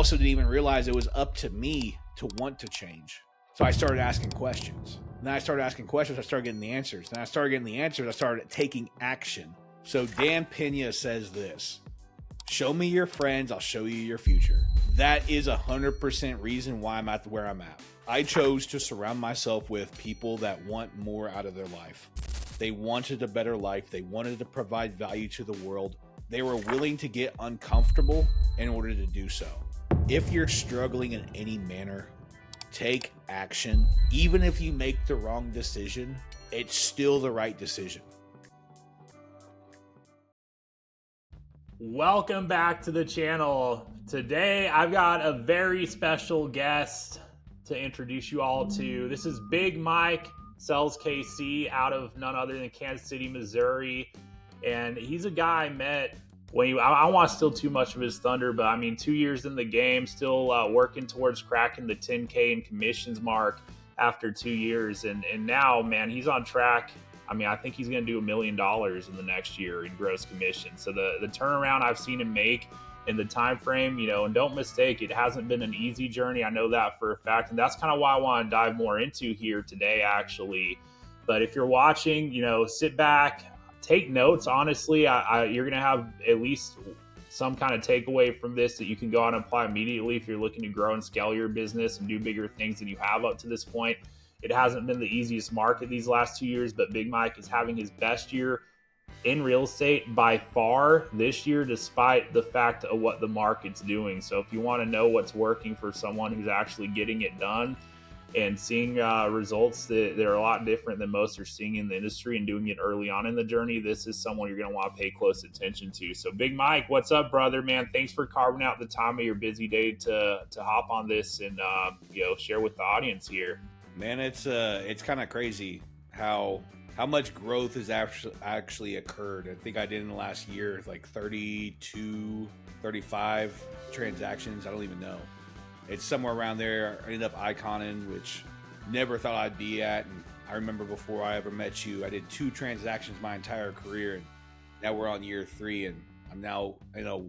also didn't even realize it was up to me to want to change. So I started asking questions. And then I started asking questions. I started getting the answers. Then I started getting the answers. I started taking action. So Dan Pena says this: show me your friends, I'll show you your future. That is 100% reason why I'm at where I'm at. I chose to surround myself with people that want more out of their life. They wanted a better life. They wanted to provide value to the world. They were willing to get uncomfortable in order to do so. If you're struggling in any manner, take action. Even if you make the wrong decision, it's still the right decision. Welcome back to the channel. Today I've got a very special guest to introduce you all to. This is Big Mike, sells KC out of none other than Kansas City, Missouri. And he's a guy I met when I don't want to steal too much of his thunder, but I mean, 2 years in the game, still working towards cracking the 10K in commissions mark after 2 years. And now, man, he's on track. I mean, I think he's going to do $1 million in the next year in gross commission. So the turnaround I've seen him make in the time frame, you know, and don't mistake, it hasn't been an easy journey. I know that for a fact. And that's kind of why I want to dive more into here today, actually. But if you're watching, you know, sit back, take notes. Honestly, you're going to have at least some kind of takeaway from this that you can go out and apply immediately if you're looking to grow and scale your business and do bigger things than you have up to this point. It hasn't been the easiest market these last 2 years, but Big Mike is having his best year in real estate by far this year, despite the fact of what the market's doing. So if you want to know what's working for someone who's actually getting it done and seeing results that are a lot different than most are seeing in the industry and doing it early on in the journey, this is someone you're going to want to pay close attention to. So Big Mike, what's up, brother, man? Thanks for carving out the time of your busy day to hop on this and share with the audience here. Man, it's kind of crazy how much growth has actually occurred. I think I did in the last year like 32, 35 transactions. I don't even know. It's somewhere around there. I ended up iconing, which never thought I'd be at. And I remember before I ever met you, I did 2 transactions my entire career, and now we're on year 3, and I'm now, you know,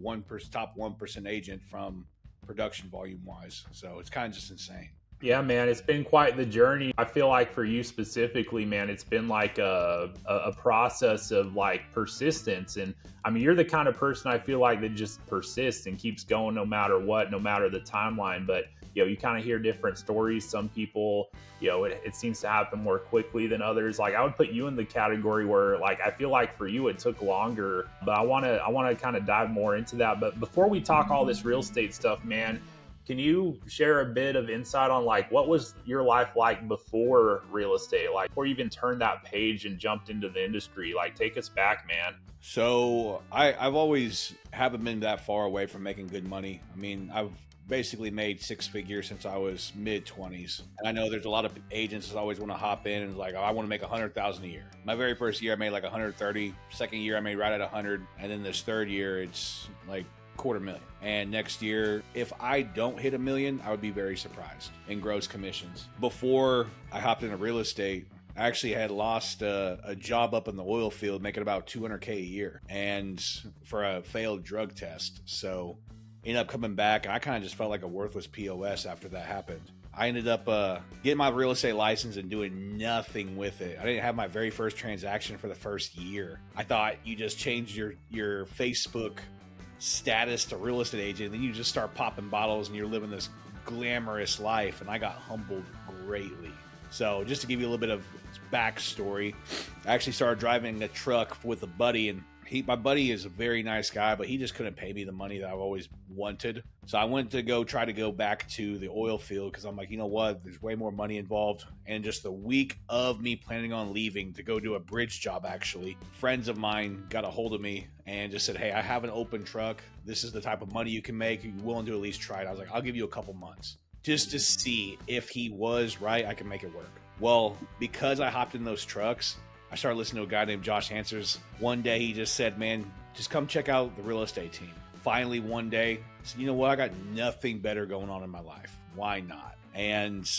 top 1% agent from production volume wise. So it's kind of just insane. Yeah, man, it's been quite the journey. I feel like for you specifically, man, it's been like a process of like persistence. And I mean, you're the kind of person I feel like that just persists and keeps going no matter what, no matter the timeline. But, you know, you kind of hear different stories. Some people, you know, it seems to happen more quickly than others. Like I would put you in the category where like, I feel like for you, it took longer, but I want to kind of dive more into that. But before we talk all this real estate stuff, man, can you share a bit of insight on like what was your life like before real estate, like before you even turned that page and jumped into the industry? Like take us back, man. So I've always haven't been that far away from making good money. I mean, I've basically made 6 figures since I was mid-20s. And I know there's a lot of agents that always want to hop in and like, oh, I want to make 100,000 a year. My very first year I made like 130. Second year I made right at 100. And then this third year it's like $250,000. And next year, if I don't hit $1 million, I would be very surprised in gross commissions. Before I hopped into real estate, I actually had lost a job up in the oil field, making about $200K a year, and for a failed drug test. So ended up coming back, and I kind of just felt like a worthless POS after that happened. I ended up getting my real estate license and doing nothing with it. I didn't have my very first transaction for the first year. I thought you just changed your Facebook status to real estate agent, then you just start popping bottles and you're living this glamorous life. And I got humbled greatly. So just to give you a little bit of backstory, I actually started driving a truck with a buddy, and my buddy is a very nice guy, but he just couldn't pay me the money that I've always wanted. So I went to try to go back to the oil field because I'm like, you know what? There's way more money involved. And just the week of me planning on leaving to go do a bridge job, actually, friends of mine got a hold of me and just said, hey, I have an open truck. This is the type of money you can make. Are you willing to at least try it? I was like, I'll give you a couple months just to see if he was right. I can make it work. Well, because I hopped in those trucks, I started listening to a guy named Josh Answers. One day he just said, man, just come check out the real estate team. Finally, one day, I said, you know what? I got nothing better going on in my life. Why not? And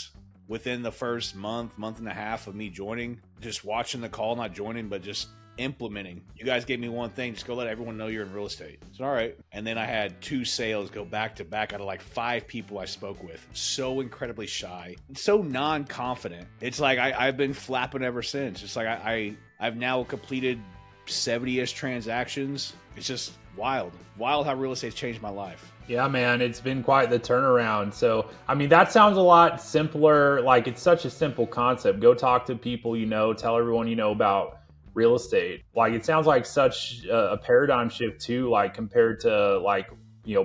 within the first month and a half of me joining, just watching the call, not joining, but just implementing. You guys gave me one thing, just go let everyone know you're in real estate. So, all right. And then I had 2 sales go back to back out of like 5 people I spoke with. So incredibly shy, so non-confident. It's like I've been flapping ever since. It's like I've now completed 70-ish transactions. It's just wild how real estate's changed my life. Yeah, man, it's been quite the turnaround. So, I mean, that sounds a lot simpler. Like, it's such a simple concept. Go talk to people you know, tell everyone you know about real estate. Like, it sounds like such a paradigm shift too, like compared to like,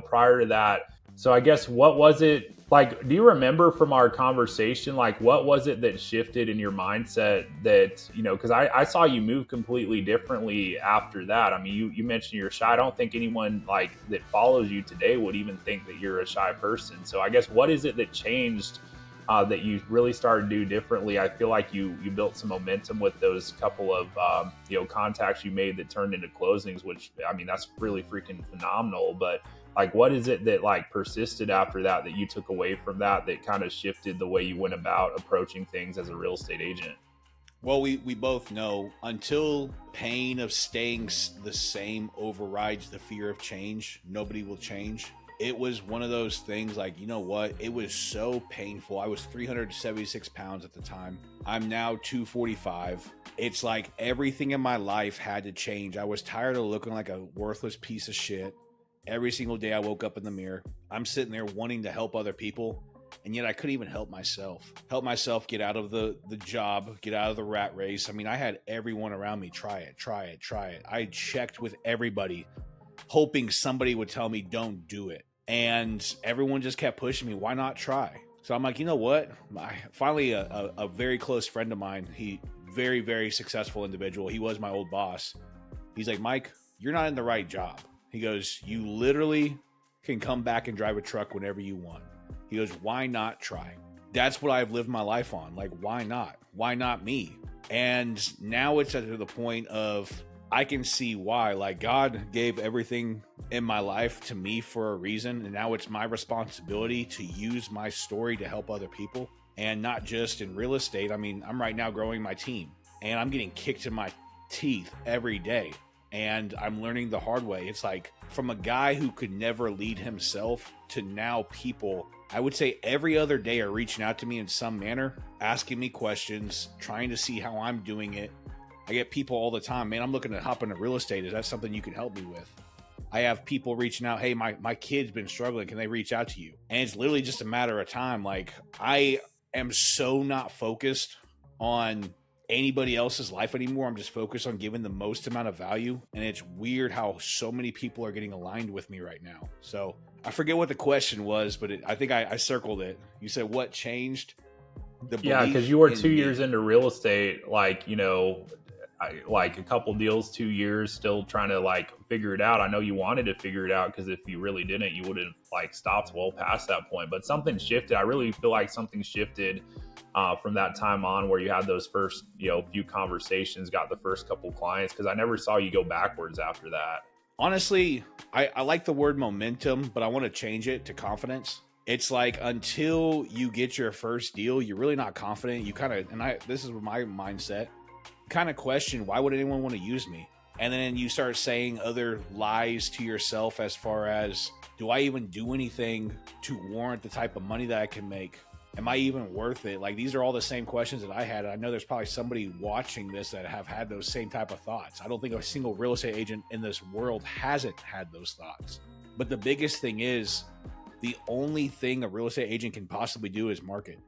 prior to that. So I guess what was it like, do you remember from our conversation, like what was it that shifted in your mindset that, because I saw you move completely differently after that. I mean, you mentioned you're shy. I don't think anyone like that follows you today would even think that you're a shy person. So I guess what is it that changed that you really started to do differently? I feel like you built some momentum with those couple of contacts you made that turned into closings, which I mean that's really freaking phenomenal. But like, what is it that like persisted after that you took away from that kind of shifted the way you went about approaching things as a real estate agent? Well, we both know until pain of staying the same overrides the fear of change, nobody will change. It was one of those things like, you know what? It was so painful. I was 376 pounds at the time. I'm now 245. It's like everything in my life had to change. I was tired of looking like a worthless piece of shit. Every single day I woke up in the mirror. I'm sitting there wanting to help other people, and yet I couldn't even help myself. Help myself get out of the job, get out of the rat race. I mean, I had everyone around me, try it. I checked with everybody, hoping somebody would tell me, don't do it. And everyone just kept pushing me, why not try? So I'm like, you know what? Finally, a very close friend of mine, he very, very successful individual. He was my old boss. He's like, Mike, you're not in the right job. He goes, you literally can come back and drive a truck whenever you want. He goes, why not try? That's what I've lived my life on. Like, why not? Why not me? And now it's to the point of I can see why. Like, God gave everything in my life to me for a reason. And now it's my responsibility to use my story to help other people. And not just in real estate. I mean, I'm right now growing my team. And I'm getting kicked in my teeth every day. And I'm learning the hard way. It's like from a guy who could never lead himself to now people, I would say every other day are reaching out to me in some manner, asking me questions, trying to see how I'm doing it. I get people all the time, man, I'm looking to hop into real estate. Is that something you can help me with? I have people reaching out, hey, my kid's been struggling. Can they reach out to you? And it's literally just a matter of time. Like, I am so not focused on anybody else's life anymore. I'm just focused on giving the most amount of value. And it's weird how so many people are getting aligned with me right now. So I forget what the question was, but I think I circled it. You said what changed? Yeah, because you were 2 years into real estate, like, like a couple deals, 2 years, still trying to like figure it out. I know you wanted to figure it out because if you really didn't, you would have like stopped well past that point. But something shifted. I really feel like something shifted from that time on where you had those first, few conversations, got the first couple clients, because I never saw you go backwards after that. Honestly, I like the word momentum, but I want to change it to confidence. It's like until you get your first deal, you're really not confident. You kind of, this is my mindset, kind of question, why would anyone want to use me? And then you start saying other lies to yourself as far as, do I even do anything to warrant the type of money that I can make? Am I even worth it? Like, these are all the same questions that I had. I know there's probably somebody watching this that have had those same type of thoughts. I don't think a single real estate agent in this world hasn't had those thoughts. But the biggest thing is, the only thing a real estate agent can possibly do is market.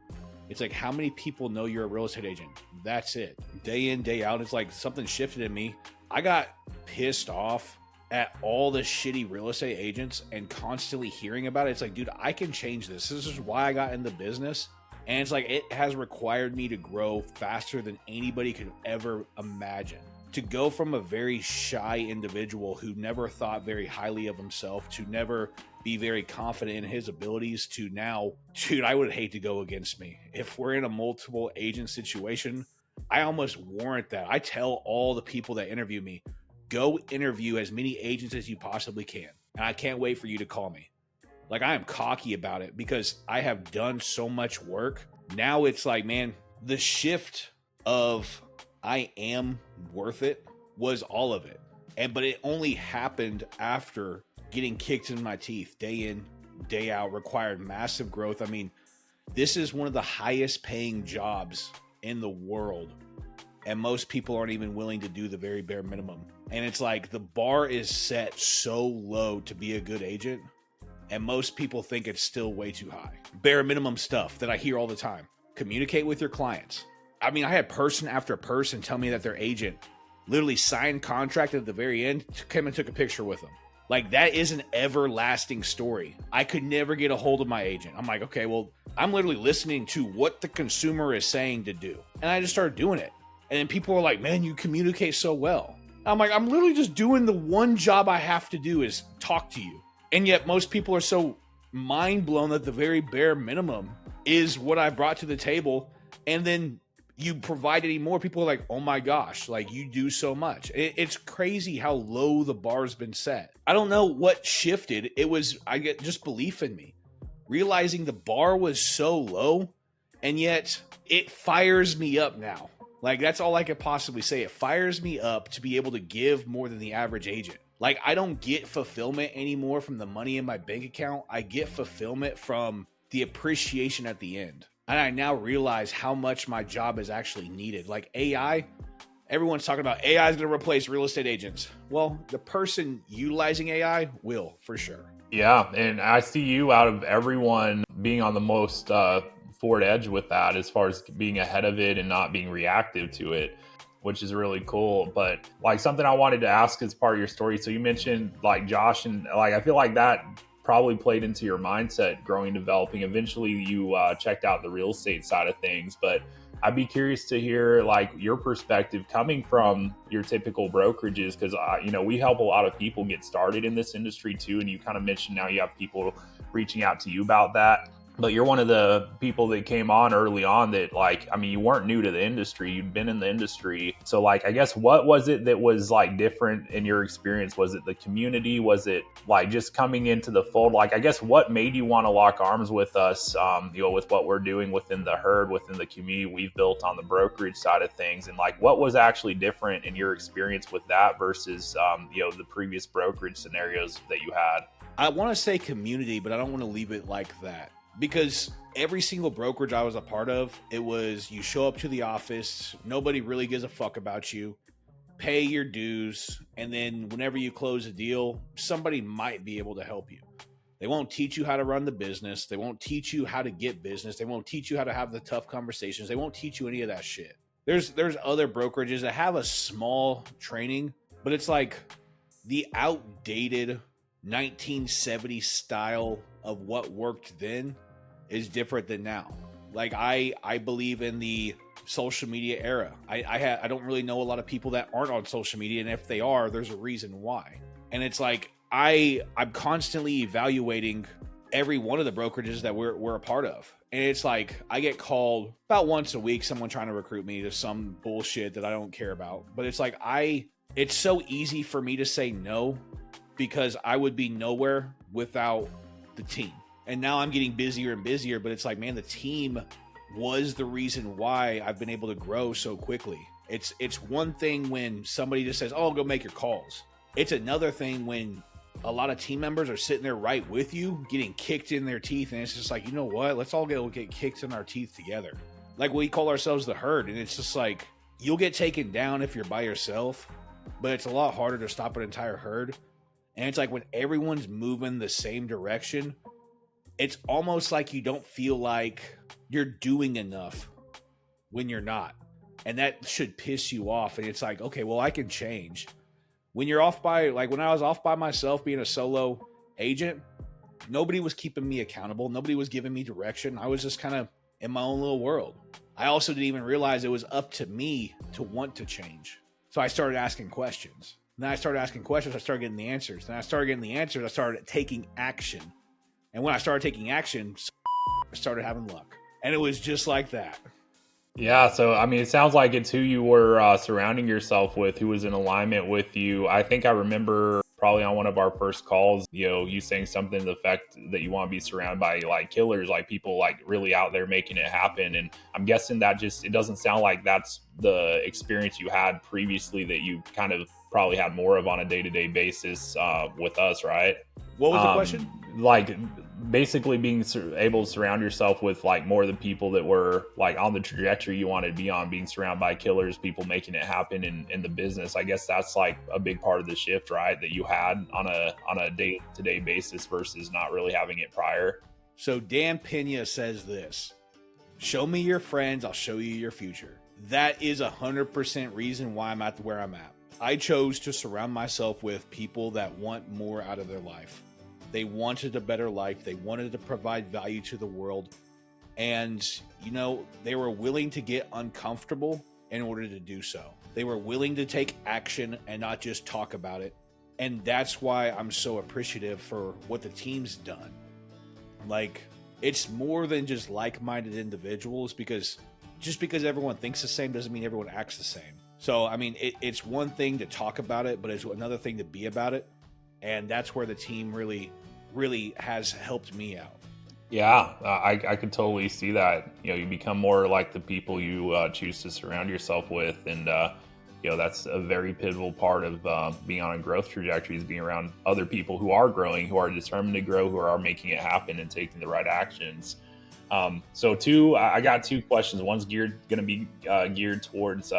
It's like, how many people know you're a real estate agent? That's it. Day in, day out. It's like something shifted in me. I got pissed off at all the shitty real estate agents and constantly hearing about it. It's like, dude, I can change this. This is why I got in the business. And it's like, it has required me to grow faster than anybody could ever imagine. To go from a very shy individual who never thought very highly of himself, to never be very confident in his abilities, to now, dude, I would hate to go against me. If we're in a multiple agent situation, I almost warrant that. I tell all the people that interview me, go interview as many agents as you possibly can. And I can't wait for you to call me. Like, I am cocky about it because I have done so much work. Now it's like, man, the shift of I am worth it was all of it. But it only happened after getting kicked in my teeth day in, day out, required massive growth. I mean, this is one of the highest paying jobs in the world. And most people aren't even willing to do the very bare minimum. And it's like the bar is set so low to be a good agent. And most people think it's still way too high. Bare minimum stuff that I hear all the time. Communicate with your clients. I mean, I had person after person tell me that their agent literally signed contract at the very end, came and took a picture with them. Like, that is an everlasting story. I could never get a hold of my agent. I'm like, okay, well, I'm literally listening to what the consumer is saying to do. And I just started doing it. And then people were like, man, you communicate so well. I'm like, I'm literally just doing the one job I have to do is talk to you. And yet most people are so mind blown that the very bare minimum is what I brought to the table. And then you provide any more, people are like, oh my gosh, like you do so much. It's crazy how low the bar's been set. I don't know what shifted. It was, I get just belief in me, realizing the bar was so low, and yet it fires me up now. Like, that's all I could possibly say. It fires me up to be able to give more than the average agent. Like, I don't get fulfillment anymore from the money in my bank account. I get fulfillment from the appreciation at the end. And I now realize how much my job is actually needed. Like AI, everyone's talking about AI is going to replace real estate agents. Well, the person utilizing AI will, for sure. Yeah, and I see you out of everyone being on the most forward edge with that, as far as being ahead of it and not being reactive to it, which is really cool. But like, something I wanted to ask as part of your story. So you mentioned like Josh, and like, I feel like that probably played into your mindset growing, developing. Eventually you checked out the real estate side of things, but I'd be curious to hear like your perspective coming from your typical brokerages, because we help a lot of people get started in this industry too. And you kind of mentioned now you have people reaching out to you about that. But you're one of the people that came on early on that, like, I mean, you weren't new to the industry. You'd been in the industry. So, like, I guess what was it that was, like, different in your experience? Was it the community? Was it, like, just coming into the fold? Like, I guess what made you want to lock arms with us, with what we're doing within the herd, within the community we've built on the brokerage side of things? And, like, what was actually different in your experience with that versus, the previous brokerage scenarios that you had? I want to say community, but I don't want to leave it like that. Because every single brokerage I was a part of, it was you show up to the office, nobody really gives a fuck about you, pay your dues, and then whenever you close a deal, somebody might be able to help you. They won't teach you how to run the business. They won't teach you how to get business. They won't teach you how to have the tough conversations. They won't teach you any of that shit. There's other brokerages that have a small training, but it's like the outdated 1970 style of what worked then is different than now. Like I believe in the social media era. I don't really know a lot of people that aren't on social media, and if they are, there's a reason why. And it's like I'm constantly evaluating every one of the brokerages that we're a part of. And it's like I get called about once a week, someone trying to recruit me to some bullshit that I don't care about. But it's like it's so easy for me to say no, because I would be nowhere without the team. And now I'm getting busier and busier, but it's like, man, the team was the reason why I've been able to grow so quickly. It's one thing when somebody just says, oh, go make your calls. It's another thing when a lot of team members are sitting there right with you, getting kicked in their teeth. And it's just like, you know what? Let's all get kicked in our teeth together. Like, we call ourselves the herd. And it's just like, you'll get taken down if you're by yourself, but it's a lot harder to stop an entire herd. And it's like when everyone's moving the same direction, it's almost like you don't feel like you're doing enough when you're not. And that should piss you off. And it's like, okay, well, I can change. When you're off by, like when I was off by myself being a solo agent, nobody was keeping me accountable. Nobody was giving me direction. I was just kind of in my own little world. I also didn't even realize it was up to me to want to change. So I started asking questions. Then I started asking questions. I started getting the answers. Then I started getting the answers. I started taking action. And when I started taking action, I started having luck. And it was just like that. Yeah. So, I mean, it sounds like it's who you were surrounding yourself with, who was in alignment with you. I think I remember probably on one of our first calls, you saying something to the effect that you want to be surrounded by like killers, like people like really out there making it happen. And I'm guessing that it doesn't sound like that's the experience you had previously that you kind of probably had more of on a day-to-day basis with us, right? What was the question? Like basically being able to surround yourself with like more of the people that were like on the trajectory you wanted to be on, being surrounded by killers, people making it happen in the business. I guess that's like a big part of the shift, right? That you had on a day-to-day basis versus not really having it prior. So Dan Pena says this: show me your friends, I'll show you your future. That is 100% reason why I'm at where I'm at. I chose to surround myself with people that want more out of their life. They wanted a better life. They wanted to provide value to the world. And, they were willing to get uncomfortable in order to do so. They were willing to take action and not just talk about it. And that's why I'm so appreciative for what the team's done. Like, it's more than just like-minded individuals, because just because everyone thinks the same doesn't mean everyone acts the same. So, I mean, it's one thing to talk about it, but it's another thing to be about it. And that's where the team really has helped me out. Yeah, I could totally see that. You become more like the people you choose to surround yourself with. And, that's a very pivotal part of being on a growth trajectory, is being around other people who are growing, who are determined to grow, who are making it happen and taking the right actions. I got two questions. One's going to be geared towards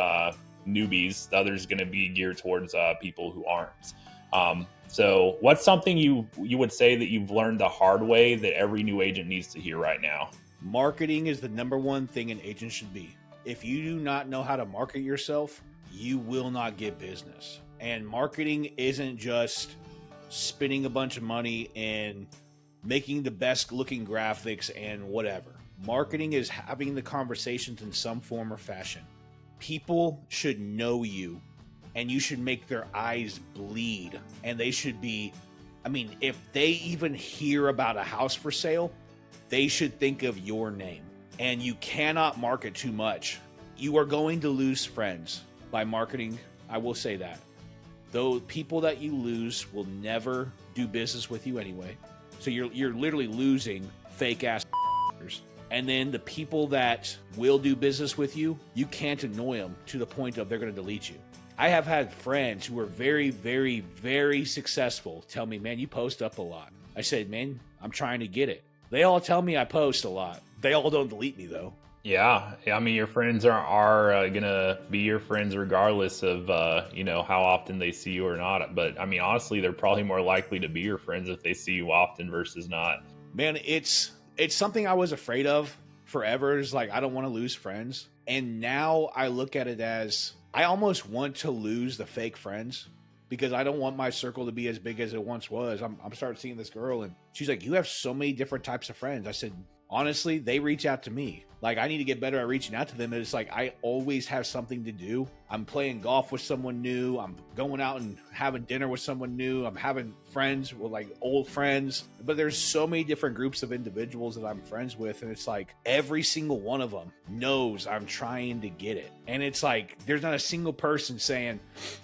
newbies. The other's going to be geared towards people who aren't. So what's something you would say that you've learned the hard way that every new agent needs to hear right now? Marketing is the number one thing an agent should be. If you do not know how to market yourself, you will not get business. And marketing isn't just spending a bunch of money and making the best looking graphics and whatever. Marketing is having the conversations in some form or fashion. People should know you, and you should make their eyes bleed. And they should be, if they even hear about a house for sale, they should think of your name. And you cannot market too much. You are going to lose friends by marketing. I will say that. Though people that you lose will never do business with you anyway. So you're literally losing fake ass. And then the people that will do business with you, you can't annoy them to the point of they're going to delete you. I have had friends who are very, very, very successful tell me, man, you post up a lot. I said, man, I'm trying to get it. They all tell me I post a lot. They all don't delete me, though. Yeah. Your friends are going to be your friends regardless of, how often they see you or not. But, honestly, they're probably more likely to be your friends if they see you often versus not. Man, it's something I was afraid of forever. It's like, I don't want to lose friends. And now I look at it as, I almost want to lose the fake friends, because I don't want my circle to be as big as it once was. I'm starting seeing this girl, and she's like, you have so many different types of friends. I said, honestly, they reach out to me. Like, I need to get better at reaching out to them. And it's like, I always have something to do. I'm playing golf with someone new. I'm going out and having dinner with someone new. I'm having friends with like old friends. But there's so many different groups of individuals that I'm friends with. And it's like every single one of them knows I'm trying to get it. And it's like, there's not a single person saying,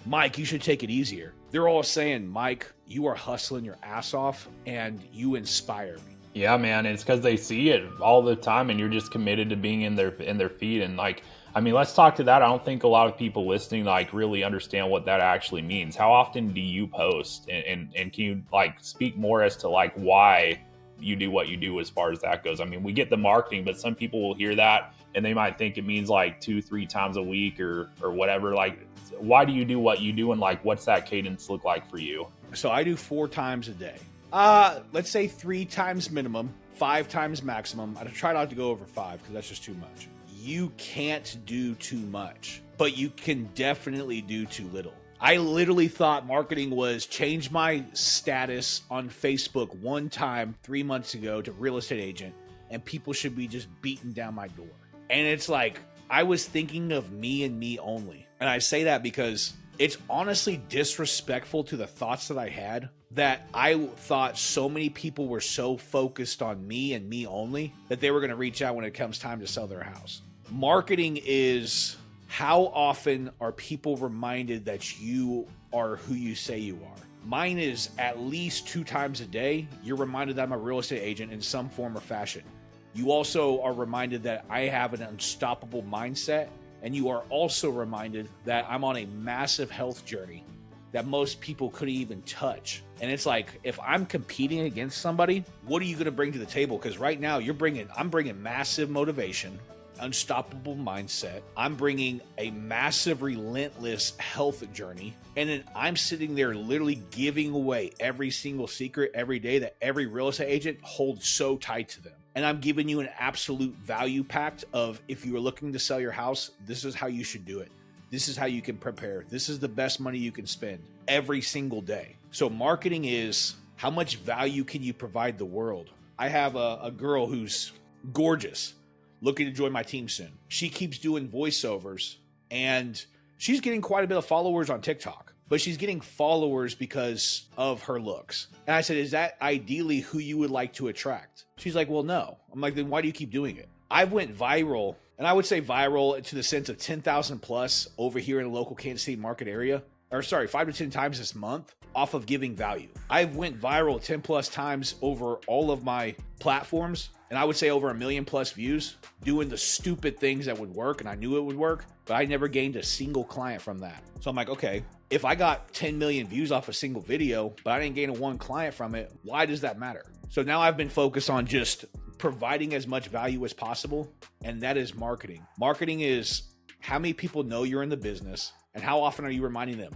Mike, you should take it easier. They're all saying, Mike, you are hustling your ass off and you inspire me. Yeah, man, it's because they see it all the time, and you're just committed to being in their feed. And let's talk to that. I don't think a lot of people listening really understand what that actually means. How often do you post, and can you speak more as to why you do what you do as far as that goes? We get the marketing, but some people will hear that and they might think it means 2-3 times a week or whatever. Why do you do what you do, and what's that cadence look like for you? So I do 4 times a day. Let's say 3 times minimum, 5 times maximum. I try not to go over 5 because that's just too much. You can't do too much, but you can definitely do too little. I literally thought marketing was change my status on Facebook one time 3 months ago to real estate agent, and people should be just beating down my door. And it's like, I was thinking of me and me only. And I say that because it's honestly disrespectful to the thoughts that I had, that I thought so many people were so focused on me and me only that they were going to reach out when it comes time to sell their house. Marketing is, how often are people reminded that you are who you say you are? Mine is at least 2 times a day. You're reminded that I'm a real estate agent in some form or fashion. You also are reminded that I have an unstoppable mindset. And you are also reminded that I'm on a massive health journey that most people couldn't even touch. And it's like, if I'm competing against somebody, what are you going to bring to the table? Because right now I'm bringing massive motivation, unstoppable mindset. I'm bringing a massive, relentless health journey. And then I'm sitting there literally giving away every single secret every day that every real estate agent holds so tight to them. And I'm giving you an absolute value pact of, if you are looking to sell your house, this is how you should do it. This is how you can prepare. This is the best money you can spend every single day. So marketing is, how much value can you provide the world? I have a girl who's gorgeous, looking to join my team soon. She keeps doing voiceovers and she's getting quite a bit of followers on TikTok, but she's getting followers because of her looks. And I said, is that ideally who you would like to attract? She's like, well, no. I'm like, then why do you keep doing it? I went viral, and I would say viral to the sense of 10,000 plus over here in the local Kansas City market area, 5 to 10 times this month off of giving value. I went viral 10 plus times over all of my platforms, and I would say over 1 million plus views doing the stupid things that would work, and I knew it would work, but I never gained a single client from that. So I'm like, okay, if I got 10 million views off a single video, but I didn't gain one client from it, why does that matter? So now I've been focused on just providing as much value as possible, and that is marketing. Marketing is how many people know you're in the business and how often are you reminding them?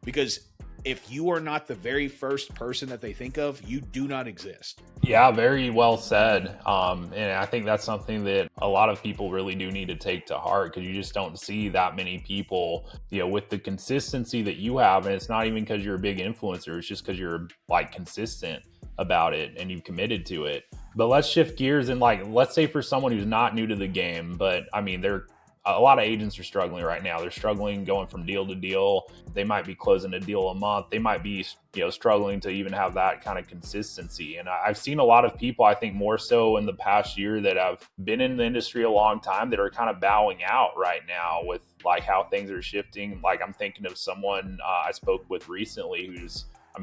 Because if you are not the very first person that they think of, you do not exist. Yeah, very well said. And I think that's something that a lot of people really do need to take to heart, because you just don't see that many people, with the consistency that you have. And it's not even because you're a big influencer. It's just because you're like consistent about it and you've committed to it. But let's shift gears and let's say for someone who's not new to the game, but I mean, a lot of agents are struggling right now. They're struggling going from deal to deal. They might be closing a deal a month. They might be, struggling to even have that kind of consistency. And I've seen a lot of people, I think more so in the past year, that have been in the industry a long time that are kind of bowing out right now with how things are shifting. I'm thinking of someone I spoke with recently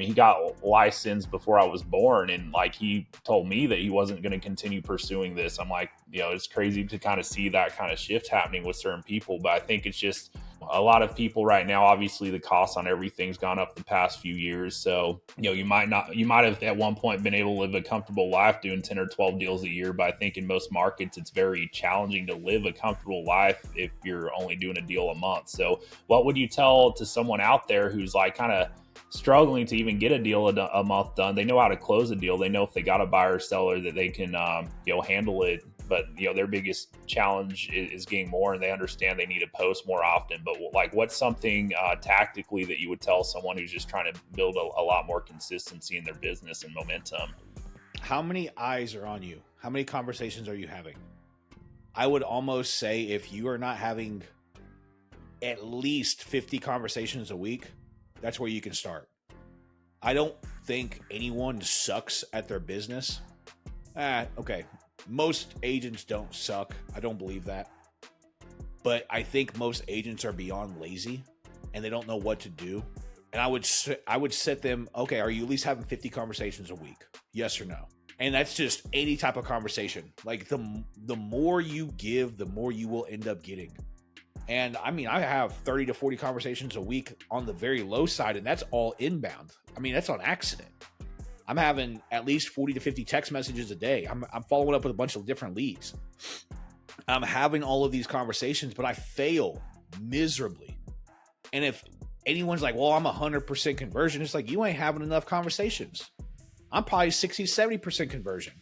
he got licensed before I was born, and he told me that he wasn't going to continue pursuing this. I'm like, it's crazy to kind of see that kind of shift happening with certain people. But I think it's just a lot of people right now. Obviously, the cost on everything's gone up the past few years. So, you might have at one point been able to live a comfortable life doing 10 or 12 deals a year. But I think in most markets, it's very challenging to live a comfortable life if you're only doing a deal a month. So what would you tell to someone out there who's kind of struggling to even get a deal a month done? They know how to close a deal. They know if they got a buyer or seller that they can, handle it. But, their biggest challenge is getting more, and they understand they need to post more often. But what's something tactically that you would tell someone who's just trying to build a lot more consistency in their business and momentum? How many eyes are on you? How many conversations are you having? I would almost say if you are not having at least 50 conversations a week, that's where you can start. I don't think anyone sucks at their business. Okay. Most agents don't suck. I don't believe that. But I think most agents are beyond lazy and they don't know what to do. And I would set them, okay, are you at least having 50 conversations a week? Yes or no? And that's just any type of conversation. The more you give, the more you will end up getting. And I have 30 to 40 conversations a week on the very low side, and that's all inbound. That's on accident. I'm having at least 40 to 50 text messages a day. I'm following up with a bunch of different leads. I'm having all of these conversations, but I fail miserably. And if anyone's like, well, I'm 100% conversion, it's like, you ain't having enough conversations. I'm probably 60, 70% conversion.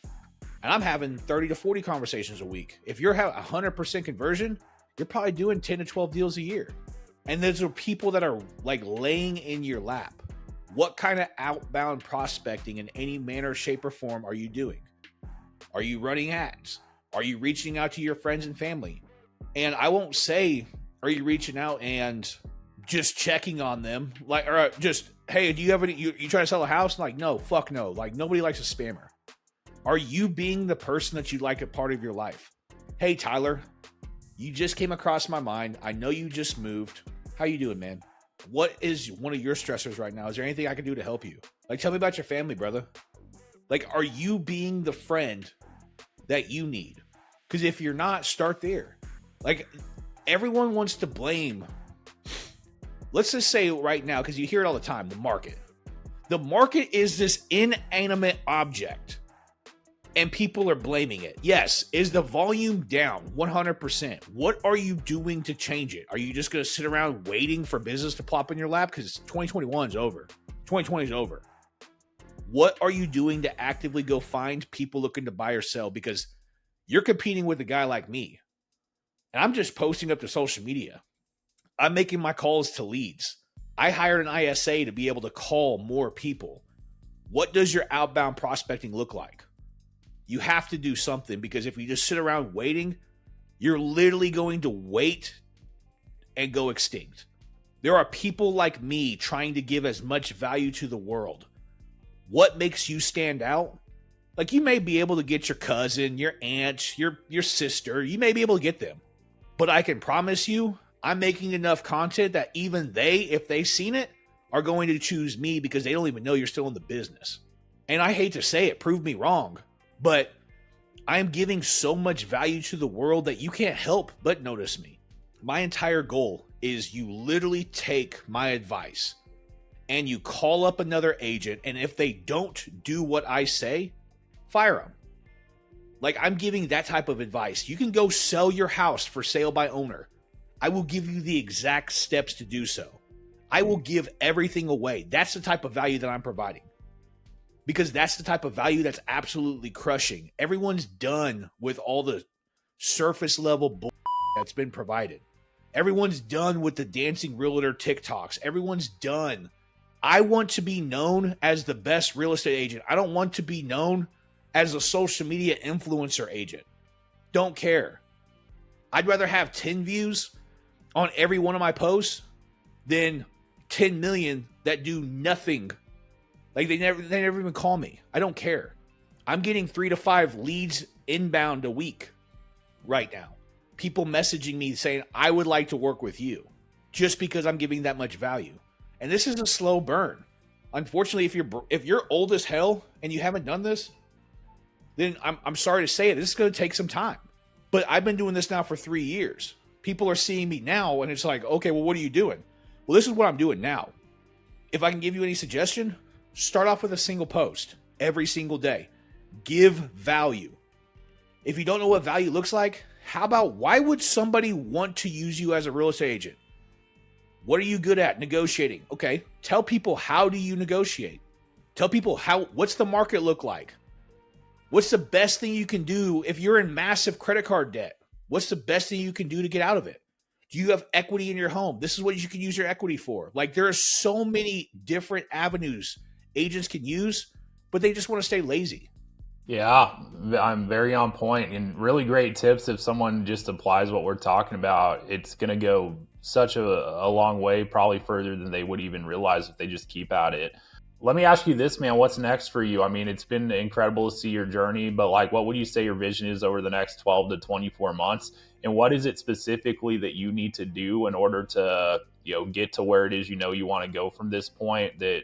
And I'm having 30 to 40 conversations a week. If you're having 100% conversion, you're probably doing 10 to 12 deals a year. And those are people that are laying in your lap. What kind of outbound prospecting in any manner, shape, or form are you doing? Are you running ads? Are you reaching out to your friends and family? And I won't say, are you reaching out and just checking on them? Or just, hey, do you have any, you trying to sell a house? No, fuck no. Nobody likes a spammer. Are you being the person that you like a part of your life? Hey, Tyler, you just came across my mind. I know you just moved. How you doing, man? What is one of your stressors right now? Is there anything I can do to help you? Like, tell me about your family, brother. Like, are you being the friend that you need? Because if you're not, start there. Like, everyone wants to blame. Let's just say right now, because you hear it all the time, the market. The market is this inanimate object, and people are blaming it. Yes, is the volume down 100%? What are you doing to change it? Are you just going to sit around waiting for business to plop in your lap? Because 2021 is over. 2020 is over. What are you doing to actively go find people looking to buy or sell? Because you're competing with a guy like me, and I'm just posting up to social media. I'm making my calls to leads. I hired an ISA to be able to call more people. What does your outbound prospecting look like? You have to do something, because if you just sit around waiting, you're literally going to wait and go extinct. There are people like me trying to give as much value to the world. What makes you stand out? Like, you may be able to get your cousin, your aunt, your sister. You may be able to get them. But I can promise you, I'm making enough content that even they, if they've seen it, are going to choose me because they don't even know you're still in the business. And I hate to say it, prove me wrong, but I am giving so much value to the world that you can't help but notice me. My entire goal is you literally take my advice and you call up another agent, and if they don't do what I say, fire them. Like, I'm giving that type of advice. You can go sell your house for sale by owner. I will give you the exact steps to do so. I will give everything away. That's the type of value that I'm providing. Because that's the type of value that's absolutely crushing. Everyone's done with all the surface level bull that's been provided. Everyone's done with the dancing realtor TikToks. Everyone's done. I want to be known as the best real estate agent. I don't want to be known as a social media influencer agent. Don't care. I'd rather have 10 views on every one of my posts than 10 million that do nothing. Like, they never even call me. I don't care. I'm getting 3 to 5 leads inbound a week right now. People messaging me saying, I would like to work with you, just because I'm giving that much value. And this is a slow burn. Unfortunately, if you're old as hell and you haven't done this, then I'm sorry to say it, this is going to take some time. But I've been doing this now for 3 years. People are seeing me now, and it's like, okay, well, what are you doing? Well, this is what I'm doing now. If I can give you any suggestion, start off with a single post every single day. Give value. If you don't know what value looks like, how about, why would somebody want to use you as a real estate agent? What are you good at? Negotiating. Okay, tell people, how do you negotiate? Tell people, what's the market look like? What's the best thing you can do if you're in massive credit card debt? What's the best thing you can do to get out of it? Do you have equity in your home? This is what you can use your equity for. Like, there are so many different avenues agents can use, but they just want to stay lazy. Yeah, I'm very on point, and really great tips. If someone just applies what we're talking about, it's going to go such a long way, probably further than they would even realize if they just keep at it. Let me ask you this, man. What's next for you? I mean, it's been incredible to see your journey, but like, what would you say your vision is over the next 12 to 24 months? And what is it specifically that you need to do in order to, get to where it is, you want to go from this point that,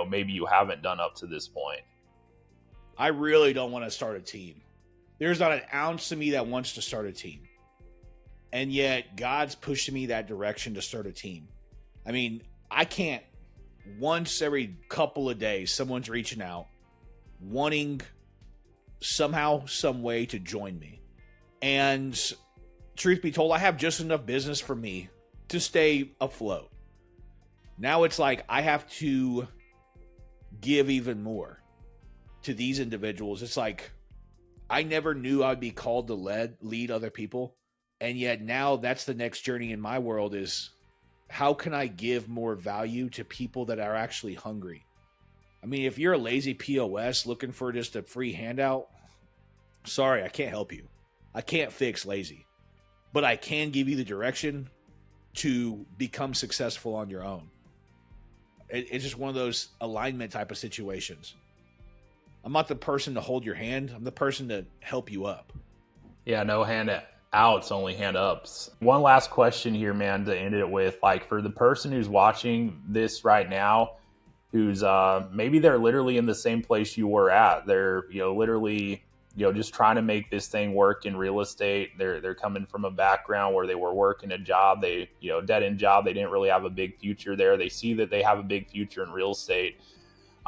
maybe you haven't done up to this point? I really don't want to start a team. There's not an ounce of me that wants to start a team. And yet God's pushing me that direction to start a team. I mean, I can't. Once every couple of days, someone's reaching out, wanting somehow, some way to join me. And truth be told, I have just enough business for me to stay afloat. Now it's like I have to give even more to these individuals. It's like I never knew I'd be called to lead other people. And yet now that's the next journey in my world is, how can I give more value to people that are actually hungry? I mean, if you're a lazy POS looking for just a free handout, sorry, I can't help you. I can't fix lazy, but I can give you the direction to become successful on your own. It's just one of those alignment type of situations. I'm not the person to hold your hand. I'm the person to help you up. Yeah, no hand outs, only hand ups. One last question here, man, to end it with. Like, for the person who's watching this right now, who's maybe they're literally in the same place you were at. They're, literally, just trying to make this thing work in real estate. They're coming from a background where they were working a job, dead end job. They didn't really have a big future there. They see that they have a big future in real estate.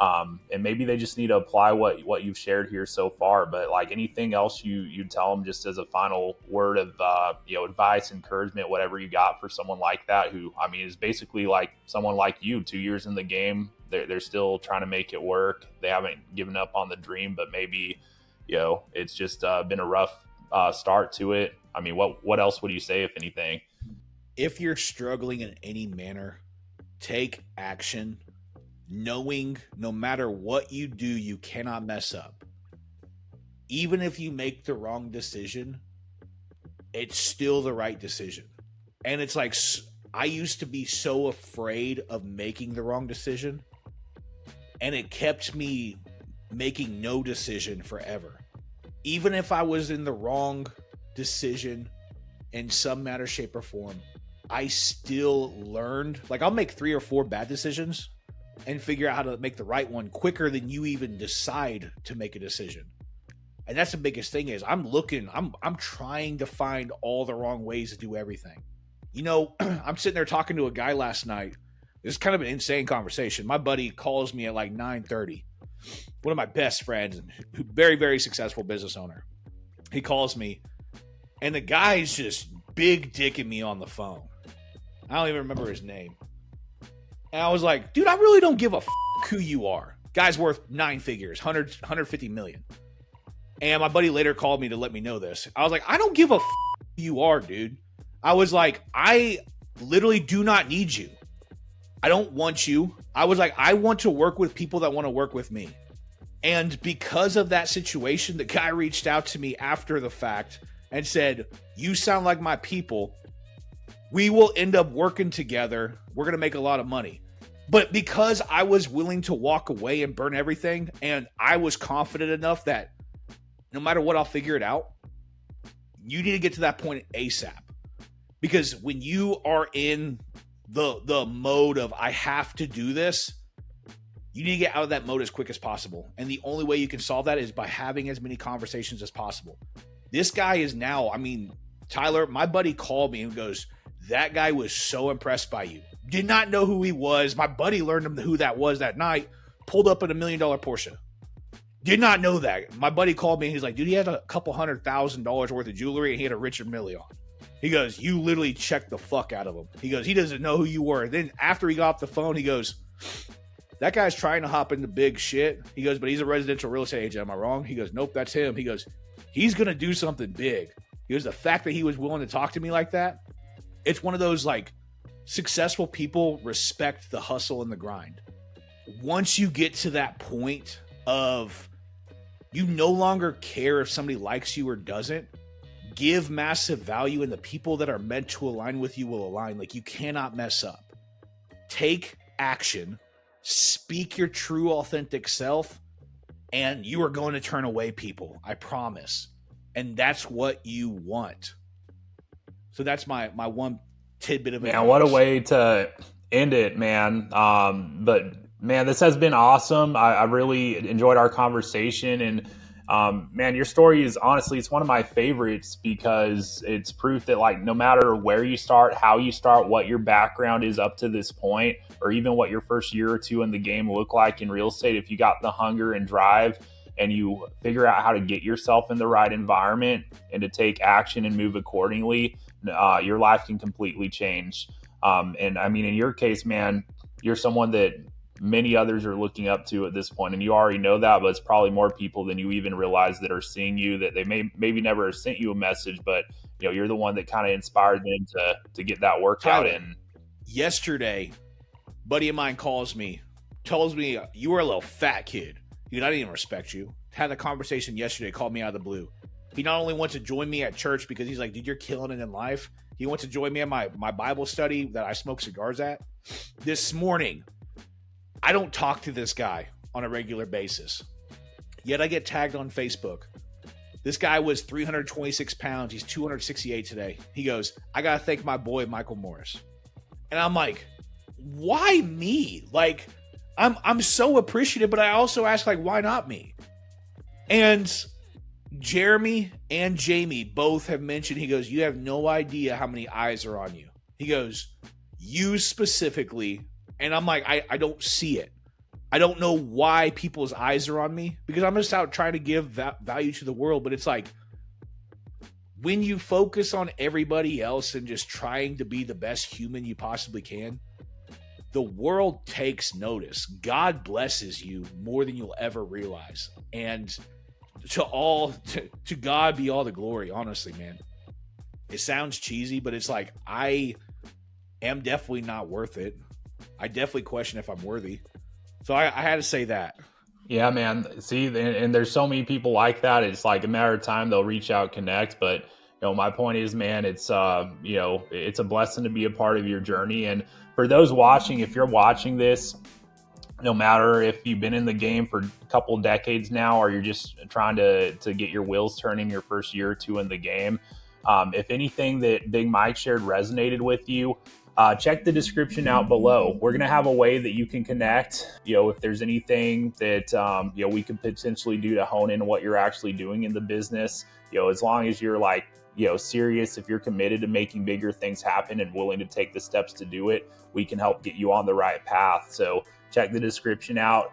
And maybe they just need to apply what you've shared here so far. But like, anything else you tell them, just as a final word of advice, encouragement, whatever you got for someone like that, who, I mean, is basically like someone like you, 2 years in the game. They're still trying to make it work. They haven't given up on the dream, but maybe it's just been a rough start to it. I mean, what else would you say, if anything? If you're struggling in any manner, take action, knowing no matter what you do, you cannot mess up. Even if you make the wrong decision, it's still the right decision. And it's like, I used to be so afraid of making the wrong decision, and it kept me making no decision forever. Even if I was in the wrong decision in some manner, shape, or form, I still learned. Like, I'll make 3 or 4 bad decisions and figure out how to make the right one quicker than you even decide to make a decision. And that's the biggest thing is I'm trying to find all the wrong ways to do everything. I'm sitting there talking to a guy last night. It's kind of an insane conversation. My buddy calls me at like 9:30. One of my best friends, very, very successful business owner. He calls me, and the guy's just big dicking me on the phone. I don't even remember his name. And I was like, dude, I really don't give a who you are. Guy's worth 9 figures, 150 million. And my buddy later called me to let me know this. I was like, I don't give a who you are, dude. I was like, I literally do not need you. I don't want you. I was like, I want to work with people that want to work with me. And because of that situation, the guy reached out to me after the fact and said, you sound like my people. We will end up working together. We're going to make a lot of money. But because I was willing to walk away and burn everything, and I was confident enough that no matter what, I'll figure it out, you need to get to that point ASAP. Because when you are in the mode of, I have to do this, you need to get out of that mode as quick as possible. And the only way you can solve that is by having as many conversations as possible. This guy is now, Tyler, my buddy called me and goes, that guy was so impressed by you. Did not know who he was. My buddy learned him who that was that night. Pulled up in $1 million Porsche. Did not know that. My buddy called me and he's like, dude, he had a couple $100,000 worth of jewelry and he had a Richard Mille on. He goes, you literally checked the fuck out of him. He goes, he doesn't know who you were. Then after he got off the phone, he goes, that guy's trying to hop into big shit. He goes, but he's a residential real estate agent. Am I wrong? He goes, nope, that's him. He goes, he's going to do something big. He goes, the fact that he was willing to talk to me like that, it's one of those like successful people respect the hustle and the grind. Once you get to that point of you no longer care if somebody likes you or doesn't, give massive value, and the people that are meant to align with you will align. Like, you cannot mess up. Take action, speak your true authentic self, and you are going to turn away people. I promise. And that's what you want. So that's my one tidbit of advice. Man, what a way to end it, man. But man, this has been awesome. I really enjoyed our conversation, and man, your story is honestly, it's one of my favorites because it's proof that like no matter where you start, how you start, what your background is up to this point, or even what your first year or two in the game look like in real estate, if you got the hunger and drive and you figure out how to get yourself in the right environment and to take action and move accordingly, your life can completely change. And I mean, in your case, man, you're someone that many others are looking up to at this point, and you already know that, but it's probably more people than you even realize that are seeing you, that they maybe never sent you a message, but you're the one that kind of inspired them to get that workout in. Yesterday, buddy of mine calls me, tells me, you were a little fat kid. Dude, I didn't even respect you. Had a conversation yesterday, called me out of the blue. He not only wants to join me at church because he's like, dude, you're killing it in life. He wants to join me at my Bible study that I smoke cigars at. This morning, I don't talk to this guy on a regular basis. Yet I get tagged on Facebook. This guy was 326 pounds. He's 268 today. He goes, I got to thank my boy, Michael Morris. And I'm like, why me? Like, I'm so appreciative, but I also ask, like, why not me? And Jeremy and Jamie both have mentioned, he goes, you have no idea how many eyes are on you. He goes, you specifically. And I'm like, I don't see it. I don't know why people's eyes are on me, because I'm just out trying to give value to the world. But it's like, when you focus on everybody else and just trying to be the best human you possibly can, the world takes notice. God blesses you more than you'll ever realize. And to God be all the glory, honestly, man. It sounds cheesy, but it's like, I am definitely not worth it. I definitely question if I'm worthy. So I had to say that. Yeah, man. See, and there's so many people like that. It's like a matter of time they'll reach out, connect. But my point is, man, it's it's a blessing to be a part of your journey. And for those watching, if you're watching this, no matter if you've been in the game for a couple decades now, or you're just trying to get your wheels turning your first year or two in the game, if anything that Big Mike shared resonated with you, check the description out below. We're going to have a way that you can connect, if there's anything that, we could potentially do to hone in what you're actually doing in the business, as long as you're like, serious, if you're committed to making bigger things happen and willing to take the steps to do it, we can help get you on the right path. So check the description out,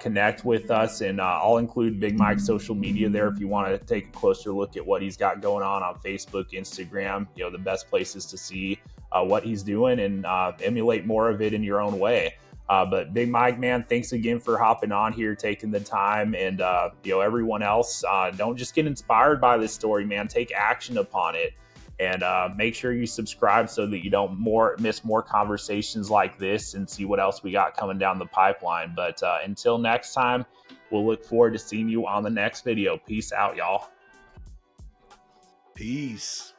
connect with us, and I'll include Big Mike's social media there if you want to take a closer look at what he's got going on Facebook, Instagram, the best places to see what he's doing and emulate more of it in your own way. But Big Mike, man, thanks again for hopping on here, taking the time. And, everyone else, don't just get inspired by this story, man. Take action upon it. And make sure you subscribe so that you don't miss more conversations like this, and see what else we got coming down the pipeline. But until next time, we'll look forward to seeing you on the next video. Peace out, y'all. Peace.